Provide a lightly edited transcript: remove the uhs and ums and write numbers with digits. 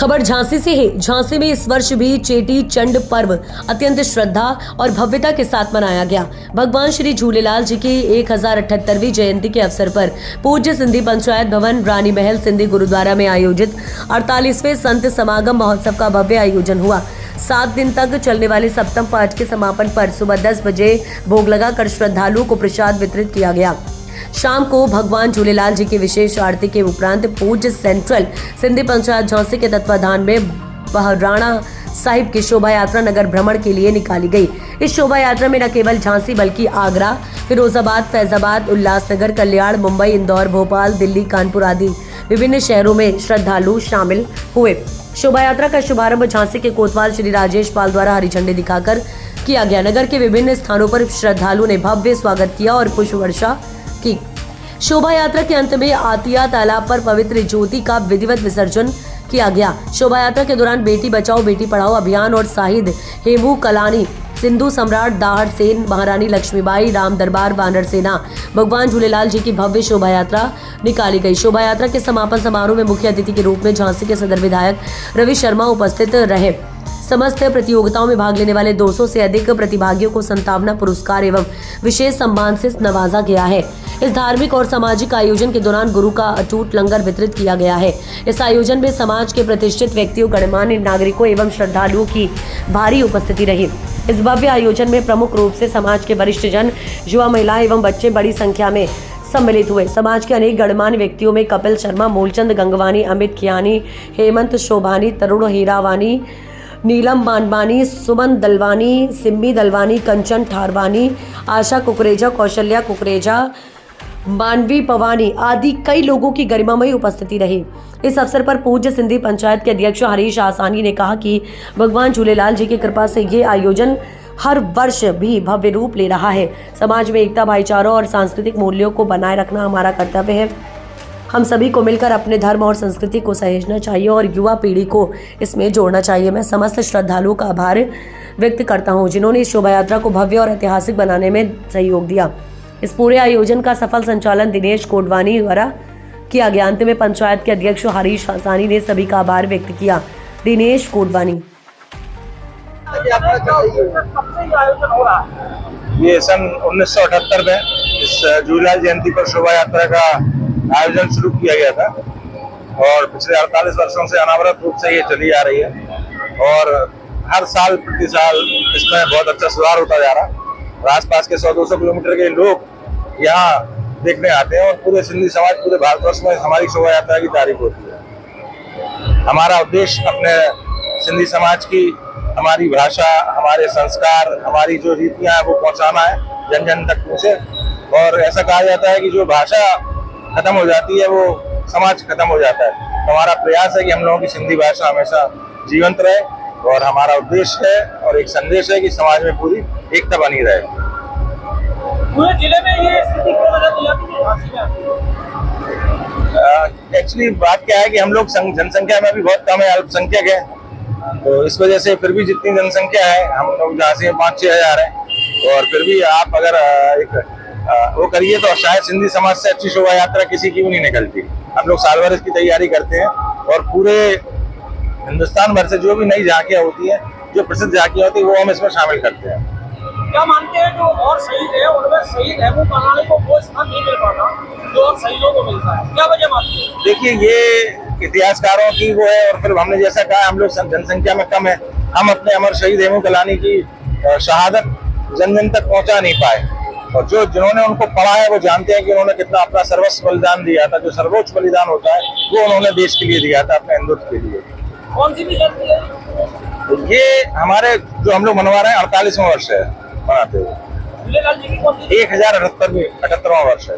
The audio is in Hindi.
खबर झांसी से है। झांसी में इस वर्ष भी चेटी चंड पर्व अत्यंत श्रद्धा और भव्यता के साथ मनाया गया। भगवान श्री झूलेलाल जी की 1078वीं जयंती के अवसर पर पूज्य सिंधी पंचायत भवन रानी महल सिंधी गुरुद्वारा में आयोजित 48वें संत समागम महोत्सव का भव्य आयोजन हुआ। 7 दिन तक चलने वाले सप्तम पाठ के समापन पर सुबह 10 बजे भोग लगाकर श्रद्धालुओं को प्रसाद वितरित किया गया। शाम को भगवान झूलेलाल जी की विशेष आरती के उपरांत पूज्य सेंट्रल सिंधी पंचायत झांसी के तत्वाधान में बहराणा साहिब की शोभा यात्रा नगर भ्रमण के लिए निकाली गई। इस शोभा यात्रा में न केवल झांसी बल्कि आगरा, फिरोजाबाद, फैजाबाद, उल्लासनगर, कल्याण, मुंबई, इंदौर, भोपाल, दिल्ली, कानपुर आदि विभिन्न शहरों में श्रद्धालु शामिल हुए। शोभा यात्रा का शुभारंभ झांसी के कोतवाल श्री राजेश पाल द्वारा हरी झंडी दिखाकर किया गया। नगर के विभिन्न स्थानों पर श्रद्धालुओं ने भव्य स्वागत किया और पुष्प वर्षा की। शोभा यात्रा के अंत में आतिया तालाब पर पवित्र ज्योति का विधिवत विसर्जन किया गया। शोभा यात्रा के दौरान बेटी बचाओ बेटी पढ़ाओ अभियान और शाहिद हेमू कलानी, सिंधु सम्राट दाहड़ सेन, महारानी लक्ष्मीबाई, राम दरबार वानर सेना, भगवान झूलेलाल जी की भव्य शोभा यात्रा निकाली गई। शोभा यात्रा के समापन समारोह में मुख्य अतिथि के रूप में झांसी के सदर विधायक रवि शर्मा उपस्थित रहे। समस्त प्रतियोगिताओं में भाग लेने वाले 200 से अधिक प्रतिभागियों को 57 पुरस्कार एवं विशेष सम्मान से नवाजा गया है। इस धार्मिक और सामाजिक आयोजन के दौरान गुरु का अटूट लंगर वितरित किया गया है। इस आयोजन में समाज के प्रतिष्ठित व्यक्तियों, गणमान्य नागरिकों एवं श्रद्धालुओं की भारी उपस्थिति रही। इस भव्य आयोजन में प्रमुख रूप से समाज के वरिष्ठ जन, युवा, महिलाएं एवं बच्चे बड़ी संख्या में सम्मिलित हुए। समाज के अनेक गणमान्य व्यक्तियों में कपिल शर्मा, मूलचंद गंगवानी, अमित खियानी, हेमंत शोभानी, तरुण हीरावानी, नीलम बानवानी, सुमन दलवानी, सिम्मी दलवानी, कंचन ठारवानी, आशा कुकरेजा, कौशल्या कुकरेजा, मानवी पवानी आदि कई लोगों की गरिमामयी उपस्थिति रही। इस अवसर पर पूज्य सिंधी पंचायत के अध्यक्ष हरीश आसानी ने कहा कि भगवान झूलेलाल जी की कृपा से ये आयोजन हर वर्ष भी भव्य रूप ले रहा है। समाज में एकता, भाईचारा और सांस्कृतिक मूल्यों को बनाए रखना हमारा कर्तव्य है। हम सभी को मिलकर अपने धर्म और संस्कृति को सहेजना चाहिए और युवा पीढ़ी को इसमें जोड़ना चाहिए। मैं समस्त श्रद्धालुओं का आभार व्यक्त करता हूं, जिन्होंने इस शोभा यात्रा को भव्य और ऐतिहासिक बनाने में सहयोग दिया। इस पूरे आयोजन का सफल संचालन दिनेश कोडवानी द्वारा किया गया। अंत में पंचायत के अध्यक्ष हरीश हसानी ने सभी का आभार व्यक्त किया। दिनेश कोडवानी। ये सन 1978 में इस झूलेलाल जयंती पर शोभा यात्रा का आयोजन शुरू किया गया था और पिछले 48 वर्षों से अनावरत रूप से ये चली आ रही है और हर साल प्रति साल इसमें बहुत अच्छा सुधार होता जा रहा है। आसपास के 100-200 किलोमीटर के लोग यहाँ देखने आते हैं और पूरे सिंधी समाज, पूरे भारतवर्ष में हमारी शोभा यात्रा की तारीफ होती है। हमारा उद्देश्य अपने सिंधी समाज की, हमारी भाषा, हमारे संस्कार, हमारी जो रीतियाँ हैं वो पहुँचाना है, जन जन तक पहुँचे। और ऐसा कहा जाता है कि जो भाषा खत्म हो जाती है वो समाज खत्म हो जाता है। तो हमारा प्रयास है कि हम लोगों की सिंधी भाषा हमेशा जीवंत रहे और हमारा उद्देश्य है और एक संदेश है कि समाज में पूरी एकता बनी रहे। पूरे जिले में ये स्थिति क्यों बदल जाती है? एक्चुअली बात क्या है कि हम लोग जनसंख्या में भी बहुत कम है, अल्पसंख्यक है, तो इस वजह से फिर भी जितनी जनसंख्या है, हम लोग जहाँ से 5-6 हजार है, और फिर भी आप अगर एक वो करिए तो शायद सिंधी समाज से अच्छी शोभा यात्रा किसी की भी नहीं निकलती। हम लोग साल भर इसकी तैयारी करते हैं और पूरे हिंदुस्तान भर से जो भी नई झांकियाँ होती है, जो प्रसिद्ध झांकियाँ होती है, वो हम इसमें शामिल करते हैं। क्या मानते हैं जो और शहीद है उनमें शहीद हेमू कलानी को वो स्थान नहीं मिल पाता जो और शहीदों को मिलता है, क्या वजह मानते हैं? देखिए, ये इतिहासकारों की वो है और फिर हमने जैसा कहा हम लोग जनसंख्या में कम है, हम अपने अमर शहीद हेमू कलानी की शहादत जन जन तक पहुंचा नहीं पाए और जिन्होंने उनको पढ़ा है वो जानते हैं कि उन्होंने कितना अपना सर्वस्व बलिदान दिया था। जो सर्वोच्च बलिदान होता है वो उन्होंने देश के लिए दिया था, अपने हिंदुत्व के लिए। कौन सी भी जयंती है? ये हमारे जो हम लोग मनवा रहे हैं 48वां वर्ष है मनाते हुए। 1078वां वर्ष है।